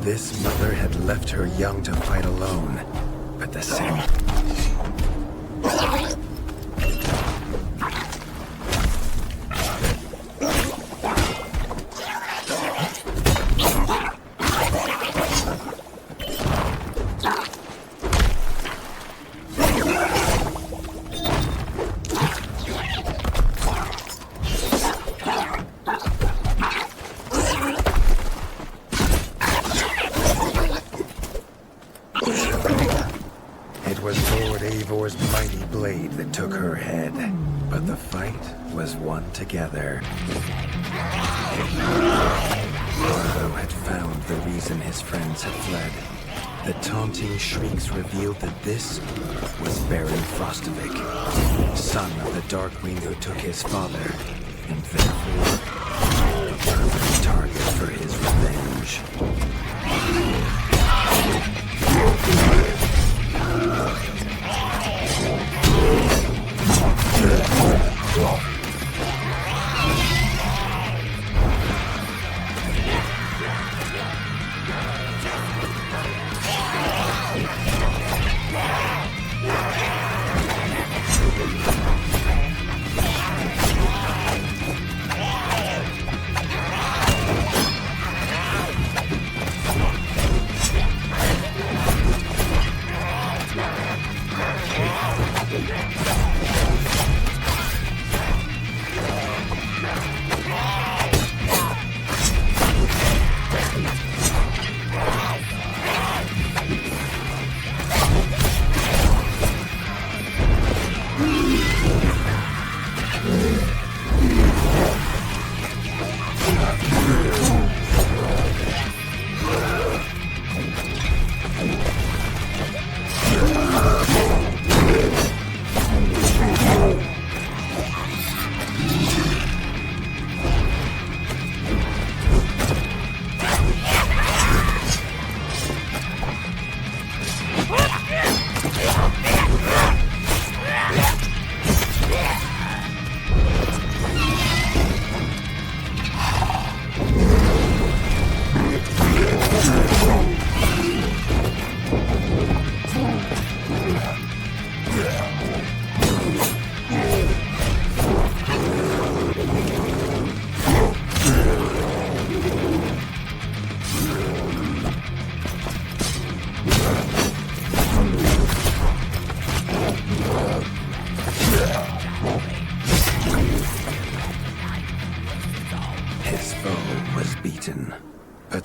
This mother had left her young to fight alone, but the same... together. Arlo had found the reason his friends had fled. The taunting shrieks revealed that this was Baron Frostavik, son of the Darkwing who took his father, and therefore a perfect target for his revenge.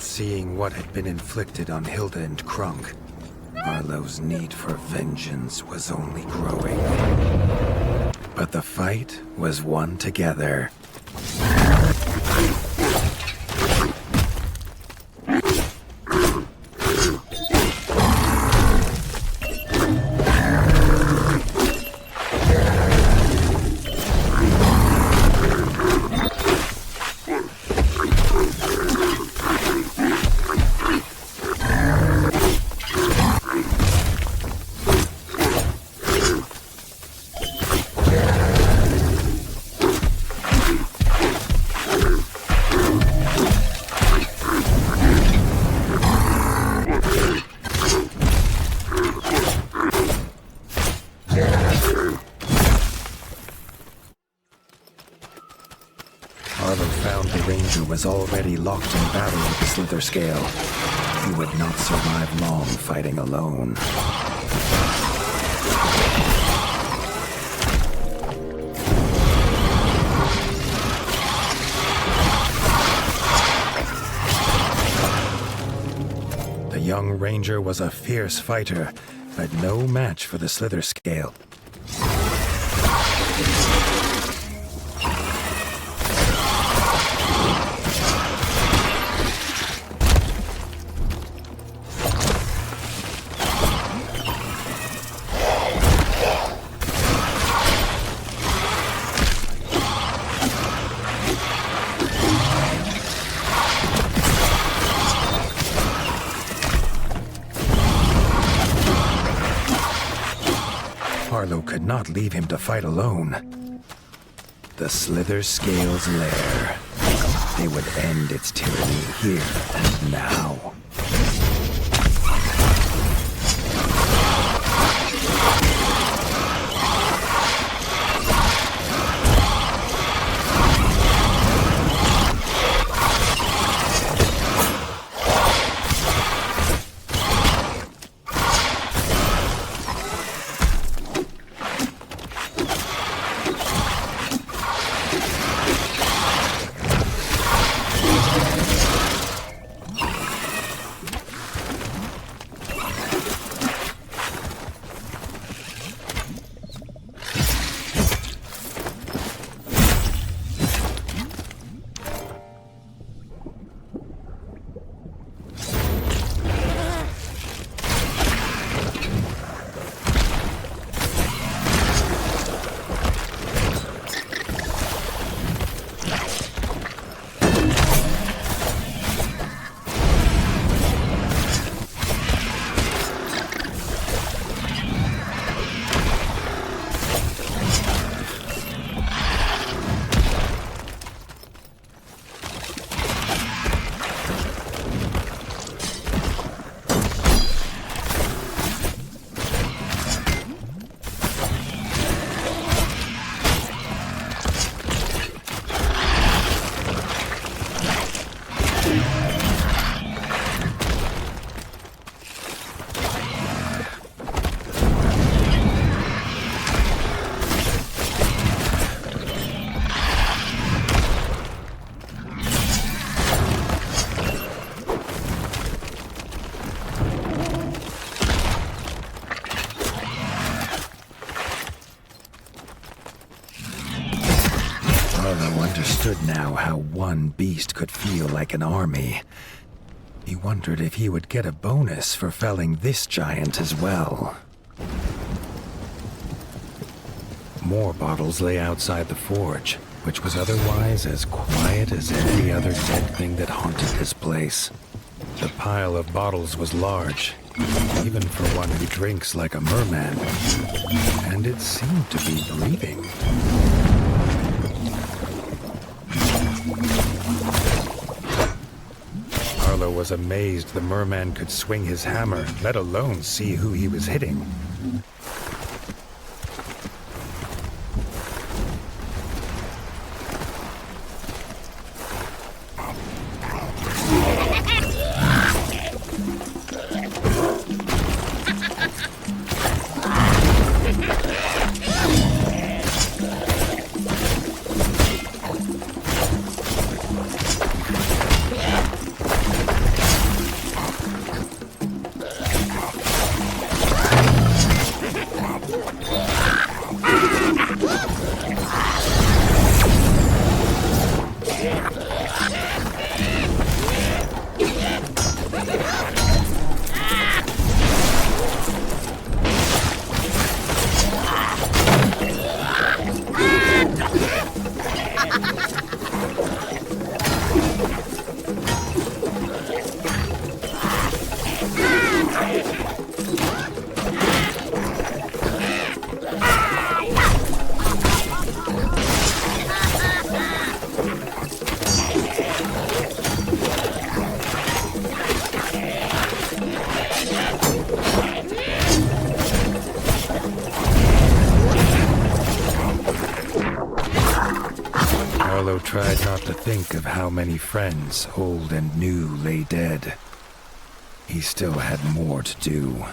Seeing what had been inflicted on Hilda and Krunk, Arlo's need for vengeance was only growing. But the fight was won together. Was already locked in battle with the Slither Scale. He would not survive long fighting alone. The young ranger was a fierce fighter, but no match for the Slither Scale. Could not leave him to fight alone. The Slither Scale's lair. They would end its tyranny here and now. know how one beast could feel like an army. He wondered if he would get a bonus for felling this giant as well. More bottles lay outside the forge, which was otherwise as quiet as every other dead thing that haunted this place. The pile of bottles was large, even for one who drinks like a merman, and it seemed to be breathing. Arlo was amazed the merman could swing his hammer, let alone see who he was hitting. Tried not to think of how many friends, old and new, lay dead. He still had more to do.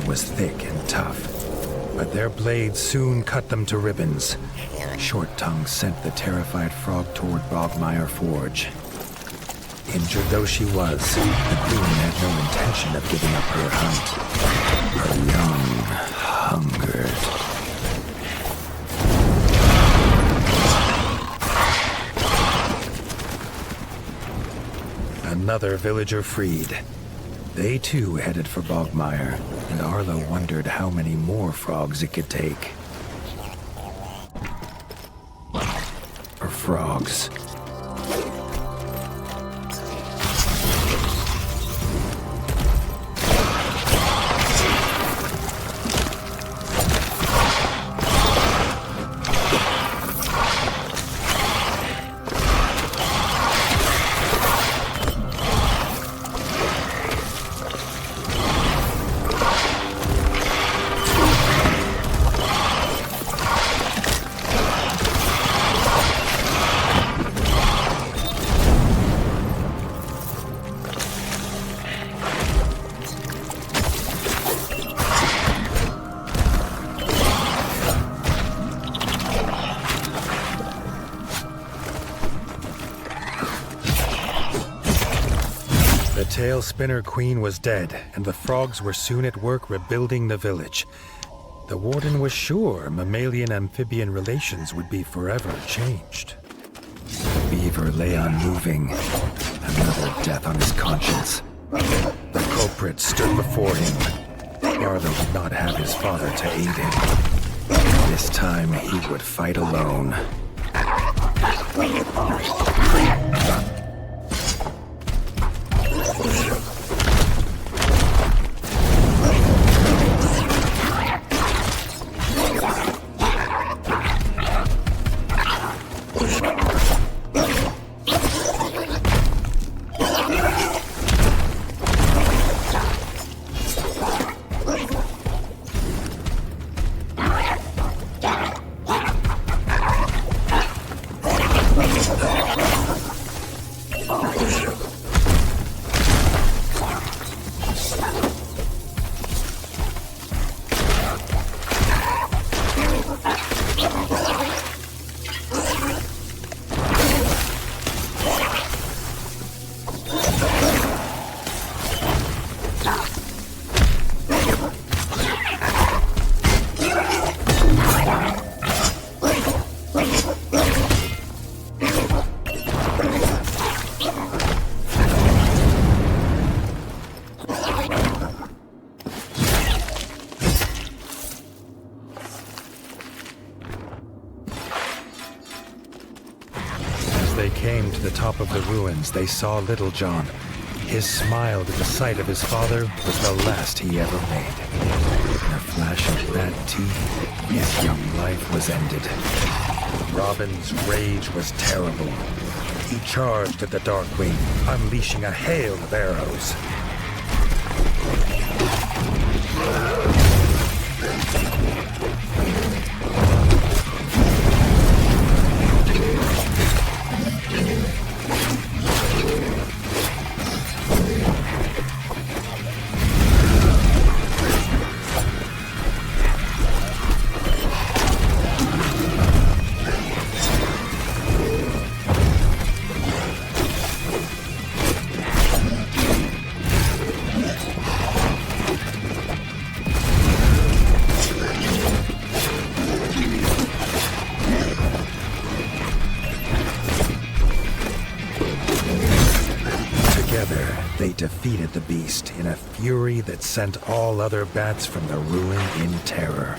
Was thick and tough, but their blades soon cut them to ribbons. Short Tongue sent the terrified frog toward Bogmire Forge. Injured though she was, the queen had no intention of giving up her hunt. Her young hungered. Another villager freed. They too headed for Bogmire, and Arlo wondered how many more frogs it could take. Or frogs. Tailspinner Queen was dead, and the frogs were soon at work rebuilding the village. The warden was sure mammalian-amphibian relations would be forever changed. The beaver lay unmoving, another death on his conscience. The culprit stood before him. Arlo would not have his father to aid him. This time he would fight alone. to the top of the ruins, they saw Little John. His smile at the sight of his father was the last he ever made. In a flash of bad teeth, his young life was ended. Robin's rage was terrible. He charged at the Darkwing, unleashing a hail of arrows. They defeated the beast in a fury that sent all other bats from the ruin in terror.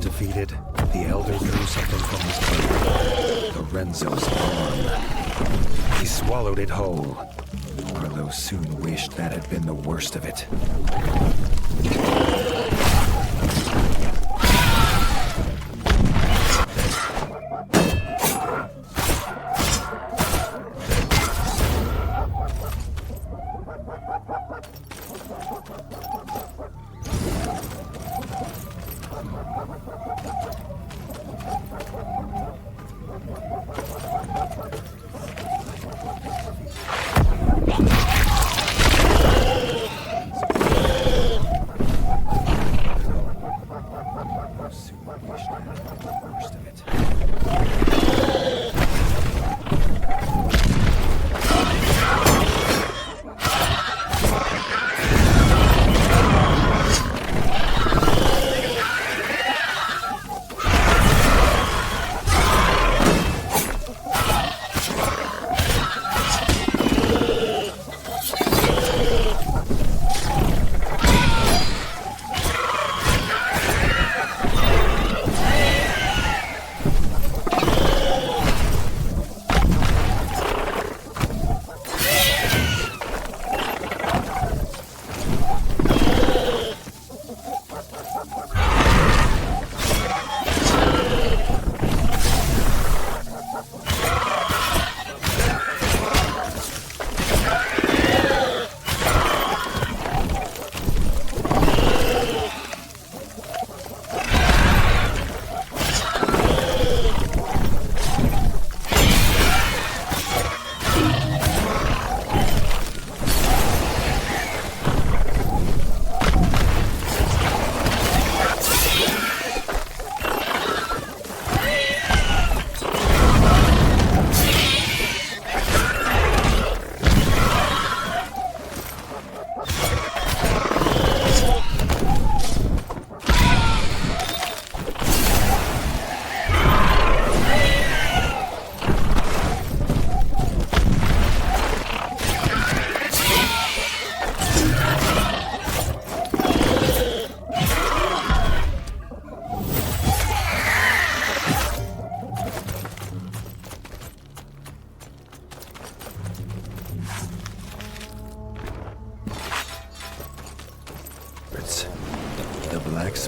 Defeated, the Elder drew something from his plate. Lorenzo's arm. He swallowed it whole. Carlo soon wished that had been the worst of it.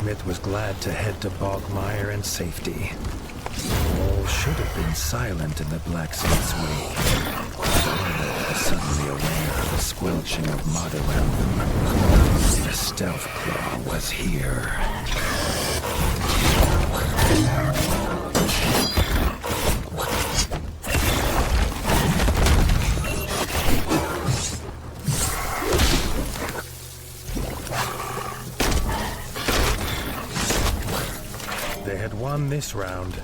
blacksmith was glad to head to Bogmire and safety. All should have been silent in the blacksmith's wake. All was suddenly aware of the squelching of mud around them. The stealth claw was here. They had won this round.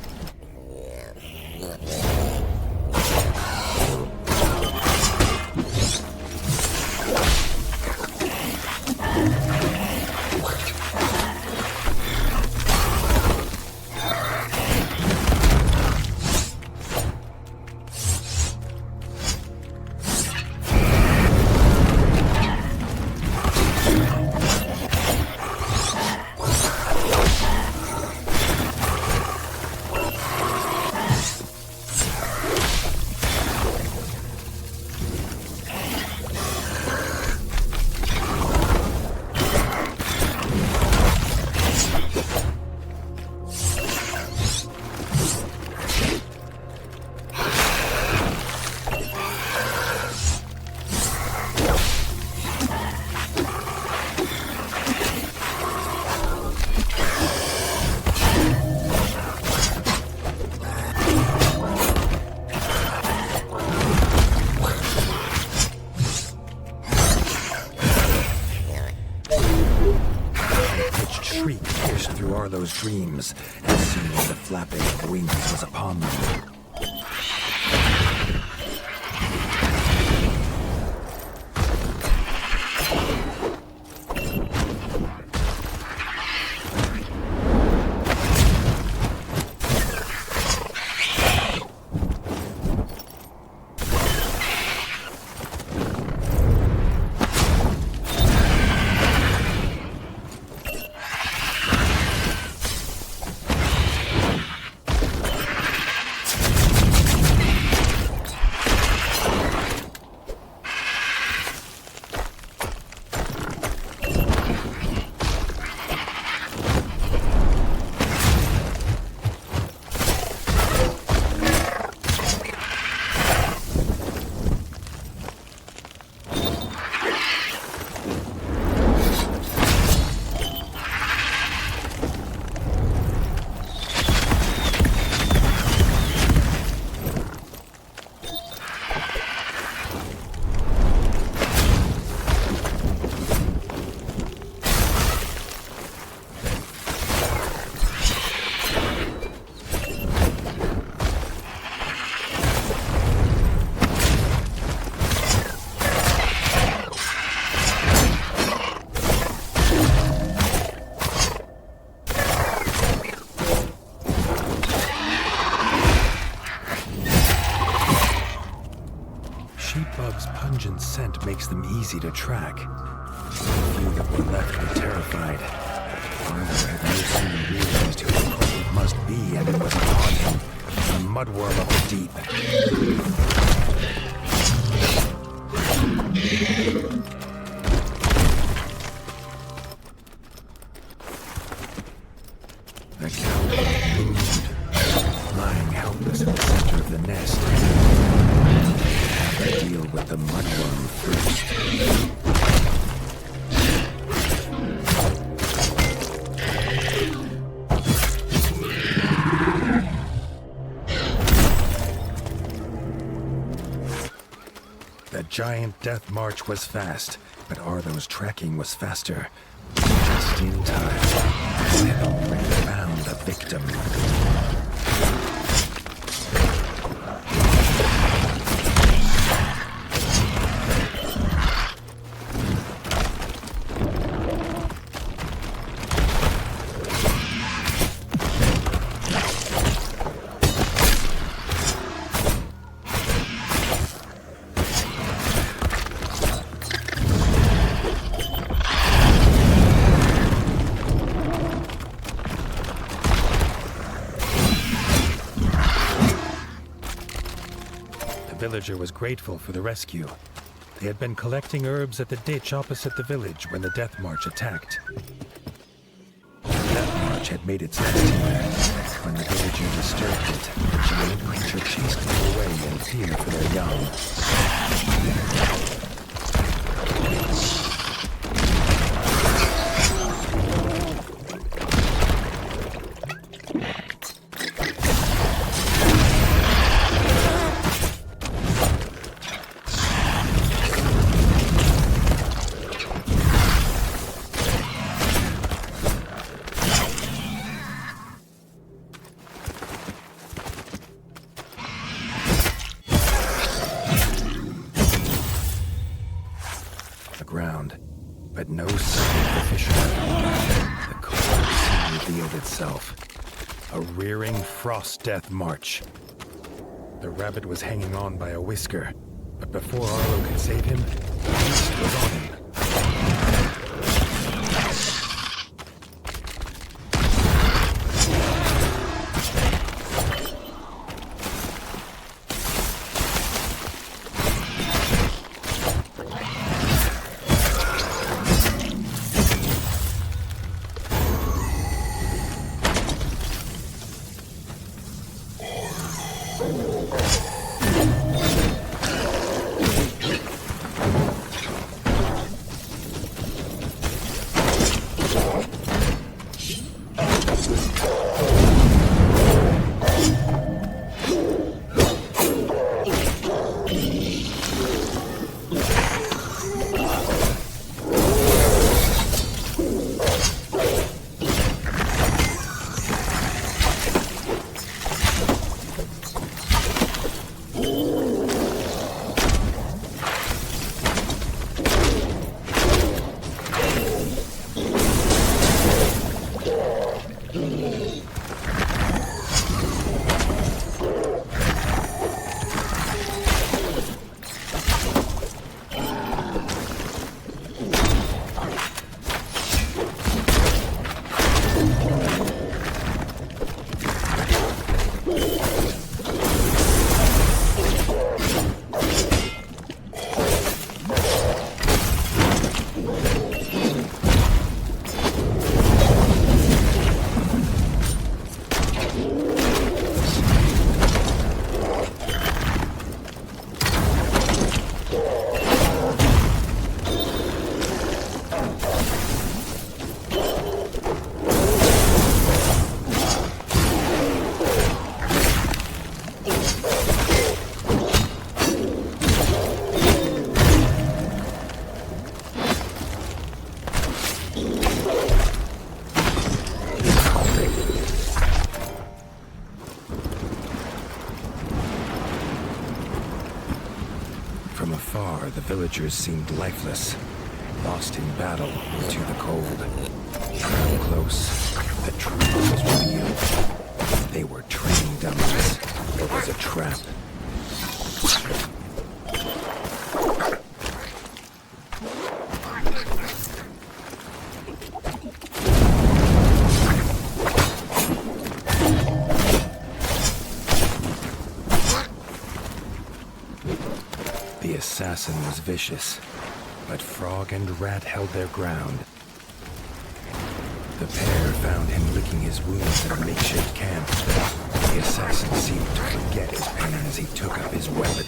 Those dreams as soon as the flapping of wings was upon them. Scent makes them easy to track. The few that were left were terrified. Father had no sooner realized who the culprit must be, and it was upon him, the Mudwyrm of the deep. The cowbird moved, lying helpless in the center of the nest. Deal with the Mudwyrm first. The giant death march was fast, but Arlo's tracking was faster. Just in time, he had already found the victim. The villager was grateful for the rescue. They had been collecting herbs at the ditch opposite the village when the death march attacked. Now Patriarch had made its nest here. When the villager disturbed it, the giant creature chased them away in fear for their young. But no sign of the fisherman. The cold sea revealed itself. A rearing frost death march. The rabbit was hanging on by a whisker, but before Arlo could save him, the beast was on him. From afar, the villagers seemed lifeless, lost in battle to the cold. Up close, the truth was revealed. They were training dummies. It was a trap. The assassin was vicious, but Frog and Rat held their ground. The pair found him licking his wounds at a makeshift camp. The assassin seemed to forget his pain as he took up his weapon.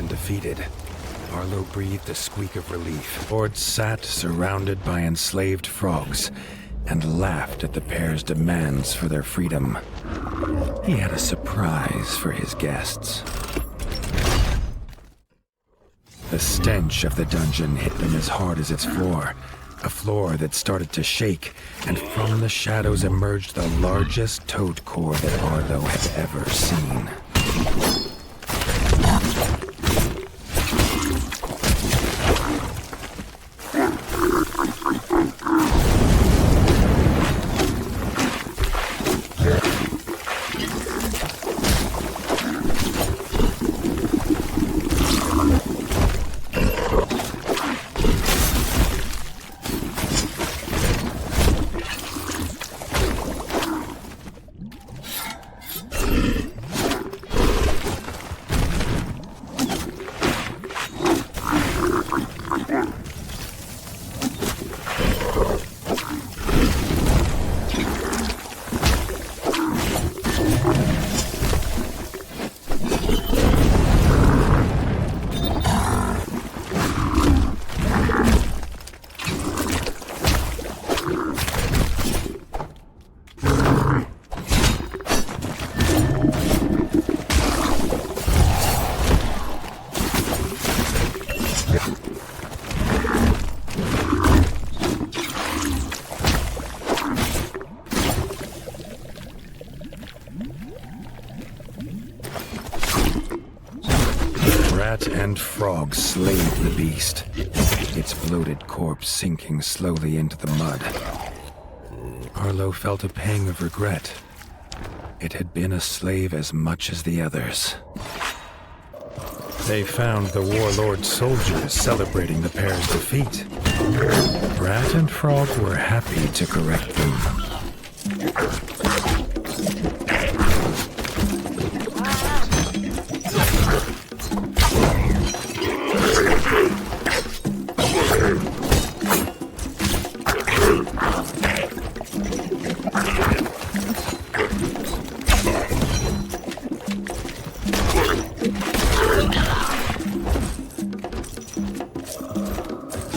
Defeated, Arlo breathed a squeak of relief. Ford sat surrounded by enslaved frogs and laughed at the pair's demands for their freedom. He had a surprise for his guests. The stench of the dungeon hit them as hard as its floor, a floor that started to shake, and from the shadows emerged the largest toadcorn that Arlo had ever seen. And frog slayed the beast, its bloated corpse sinking slowly into the mud. Arlo felt a pang of regret. It had been a slave as much as the others. They found the warlord's soldiers celebrating the pair's defeat. Rat and Frog were happy to correct them.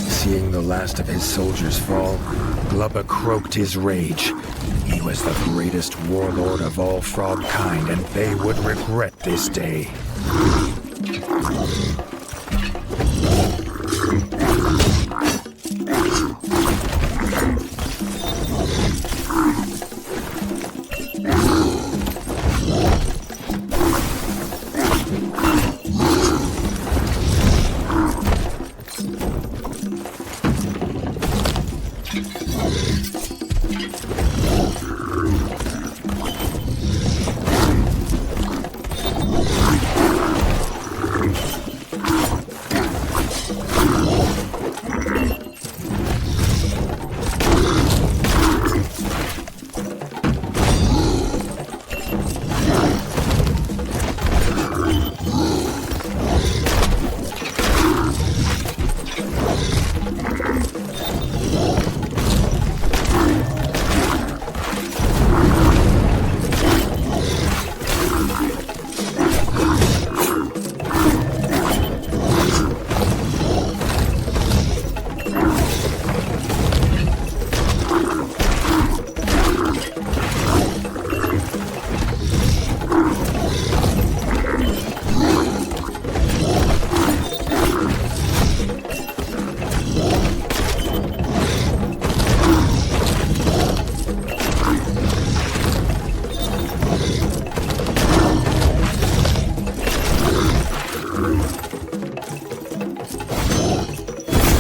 Seeing the last of his soldiers fall, Glubba croaked his rage. He was the greatest warlord of all frog kind, and they would regret this day.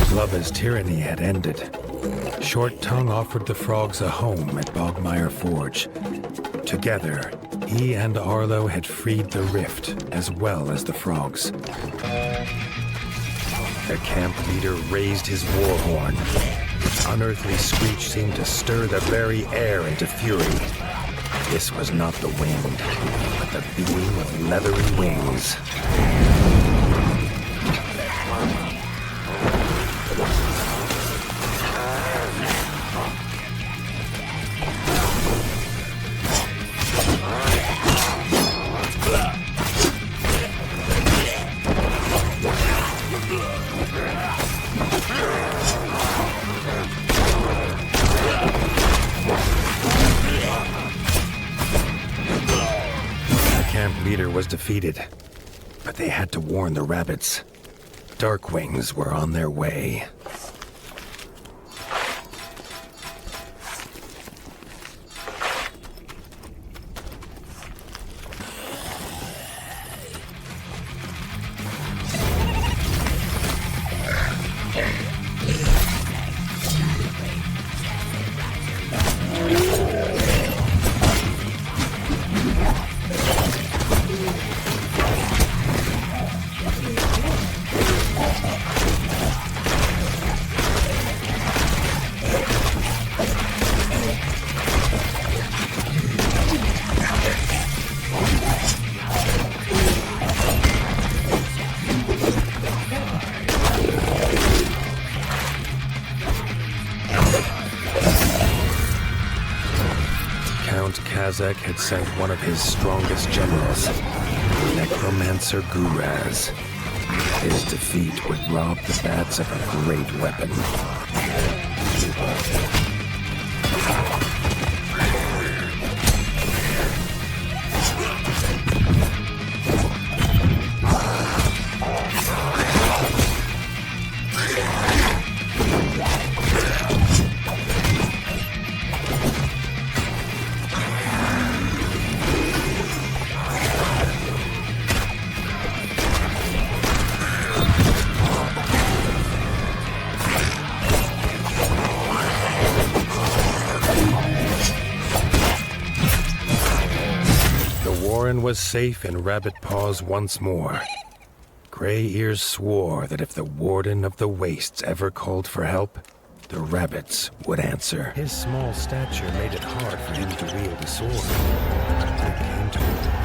Glubba's tyranny had ended. Short Tongue offered the frogs a home at Bogmire Forge. Together, he and Arlo had freed the rift as well as the frogs. The camp leader raised his war horn. Its unearthly screech seemed to stir the very air into fury. This was not the wind, but the beam of leathery wings. Was defeated, but they had to warn the rabbits. Darkwings were on their way. Kazak had sent one of his strongest generals, Necromancer Cragz. His defeat would rob the bats of a great weapon. Was safe in Rabbit Paws once more. Gray Ears swore that if the Warden of the Wastes ever called for help, the rabbits would answer. His small stature made it hard for him to wield a sword. It came to him.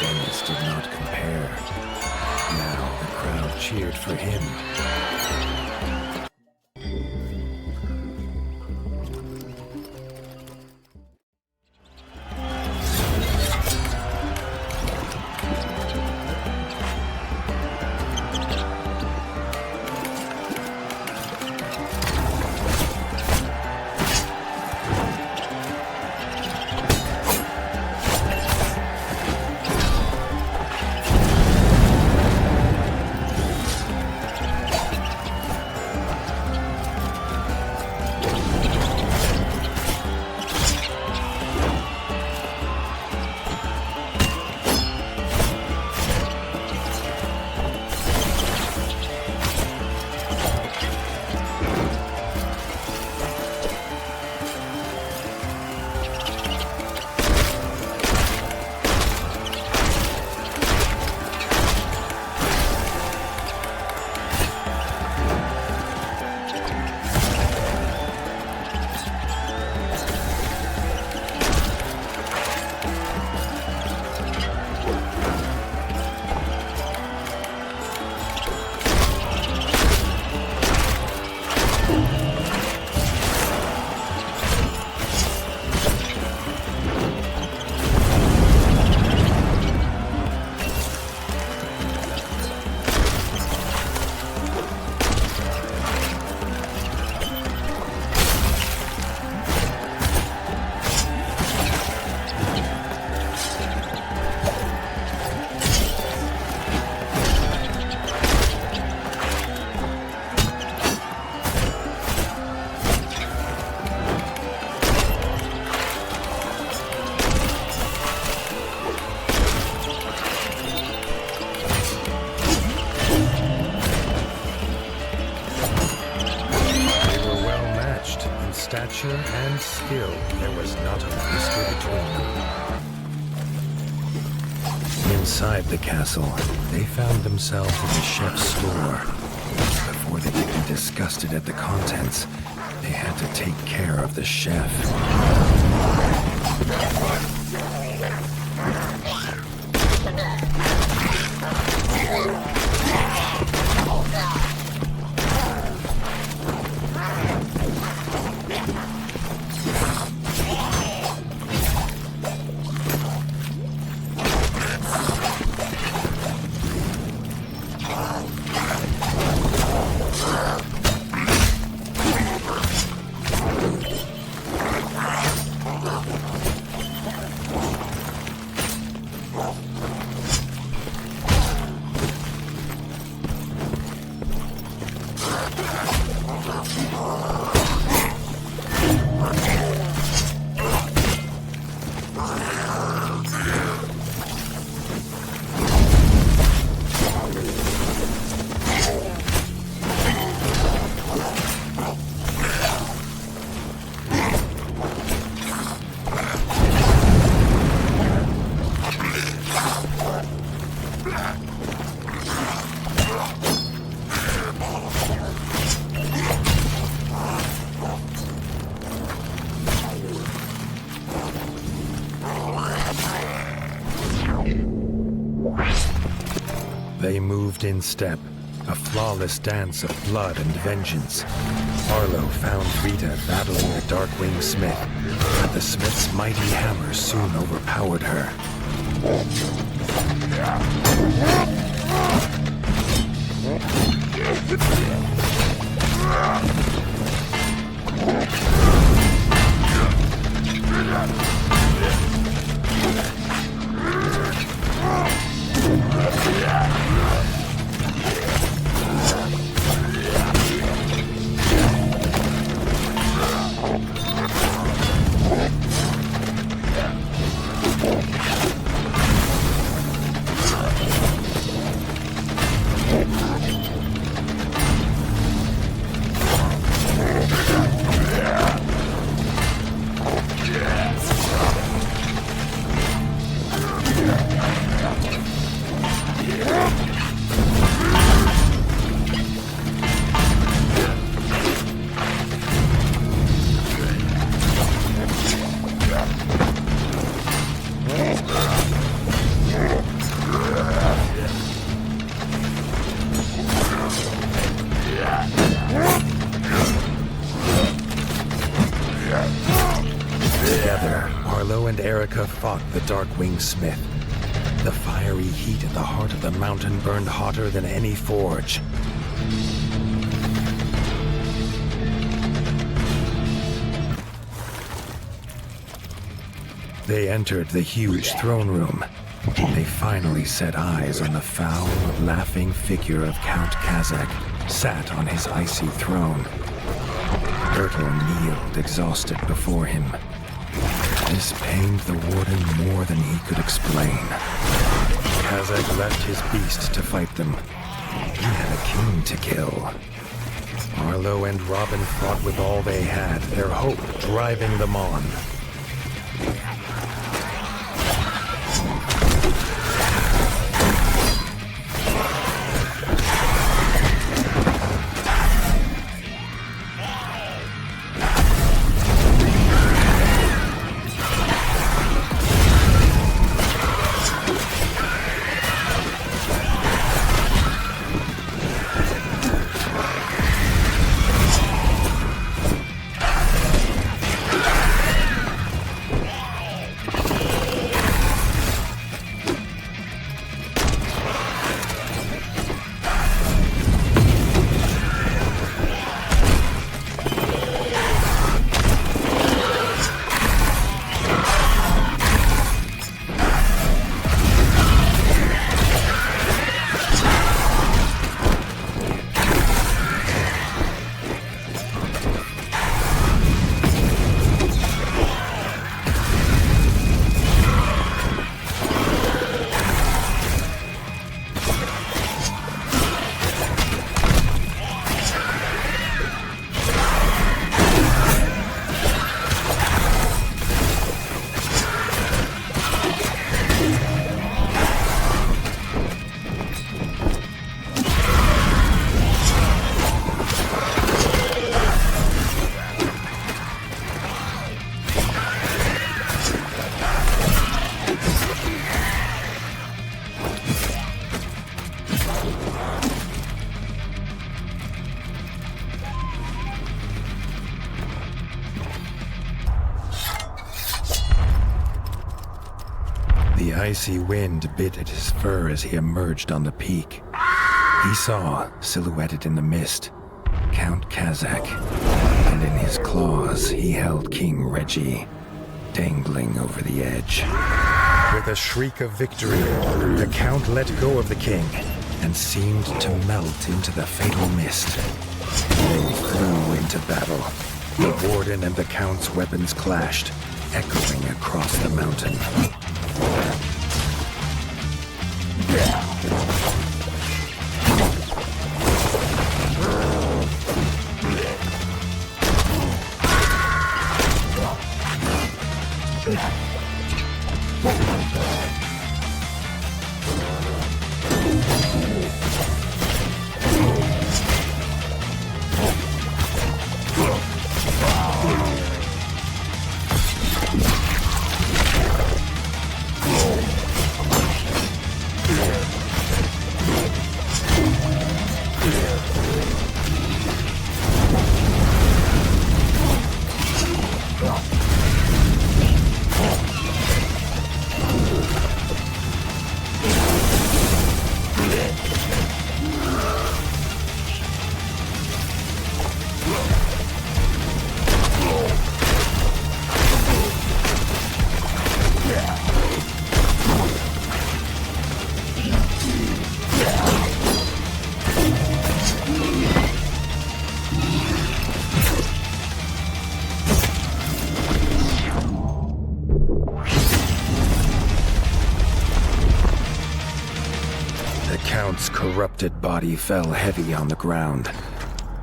Denis did not compare. Now the crowd cheered for him. stature and skill, there was not a whisker between them. Inside the castle, they found themselves in the chef's store. Before they could be disgusted at the contents, they had to take care of the chef. They moved in step, a flawless dance of blood and vengeance. Arlo found Rita battling the Darkwing Smith, but the Smith's mighty hammer soon overpowered her. Fought the Darkwing Smith. The fiery heat at the heart of the mountain burned hotter than any forge. They entered the huge throne room. They finally set eyes on the foul, laughing figure of Count Kazak, sat on his icy throne. Bertel kneeled exhausted before him. This pained the warden more than he could explain. Kazak left his beast to fight them. He had a king to kill. Arlo and Robin fought with all they had, their hope driving them on. icy wind bit at his fur as he emerged on the peak. He saw, silhouetted in the mist, Count Kazak, and in his claws he held King Reggie, dangling over the edge. With a shriek of victory, the Count let go of the king and seemed to melt into the fatal mist. They flew into battle. The warden and the Count's weapons clashed, echoing across the mountain. Corrupted body fell heavy on the ground.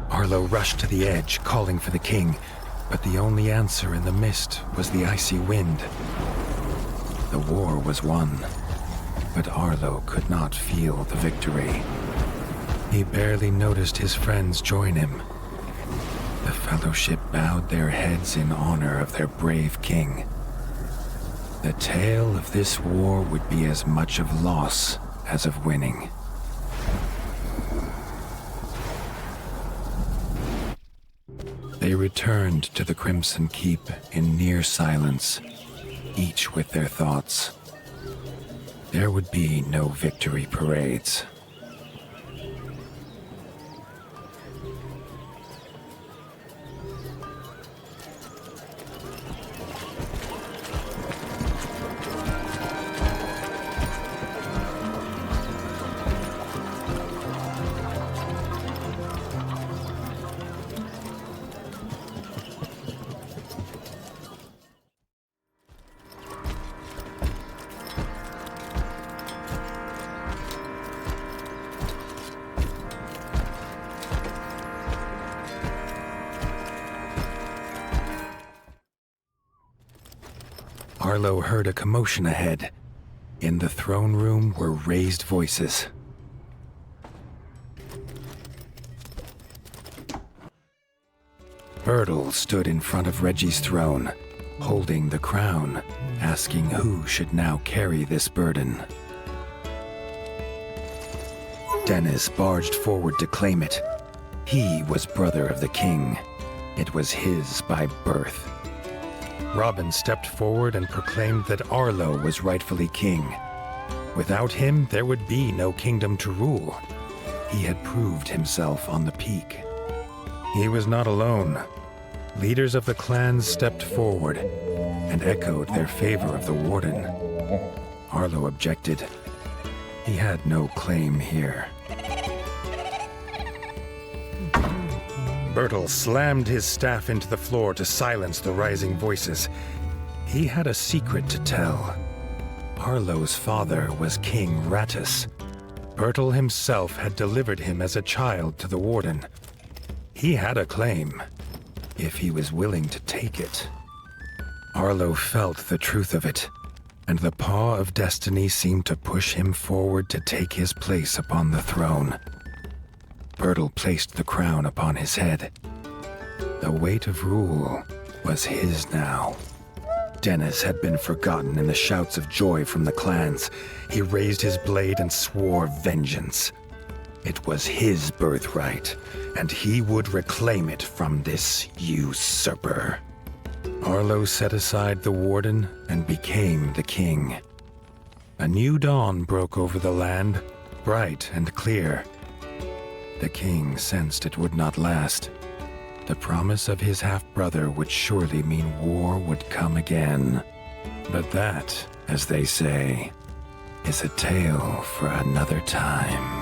Arlo rushed to the edge, calling for the king, but the only answer in the mist was the icy wind. The war was won, but Arlo could not feel the victory. He barely noticed his friends join him. The fellowship bowed their heads in honor of their brave king. The tale of this war would be as much of loss as of winning. They returned to the Crimson Keep in near silence, each with their thoughts. There would be no victory parades. Arlo heard a commotion ahead. In the throne room were raised voices. Bertle stood in front of Reggie's throne, holding the crown, asking who should now carry this burden. Denis barged forward to claim it. He was brother of the king. It was his by birth. Robin stepped forward and proclaimed that Arlo was rightfully king. Without him, there would be no kingdom to rule. He had proved himself on the peak. He was not alone. Leaders of the clans stepped forward and echoed their favor of the warden. Arlo objected. He had no claim here. Bertle slammed his staff into the floor to silence the rising voices. He had a secret to tell. Arlo's father was King Rattus. Bertle himself had delivered him as a child to the warden. He had a claim, if he was willing to take it. Arlo felt the truth of it, and the paw of destiny seemed to push him forward to take his place upon the throne. Bertle placed the crown upon his head. The weight of rule was his now. Denis had been forgotten in the shouts of joy from the clans. He raised his blade and swore vengeance. It was his birthright, and he would reclaim it from this usurper. Arlo set aside the warden and became the king. A new dawn broke over the land, bright and clear. The king sensed it would not last. The promise of his half-brother would surely mean war would come again. But that, as they say, is a tale for another time.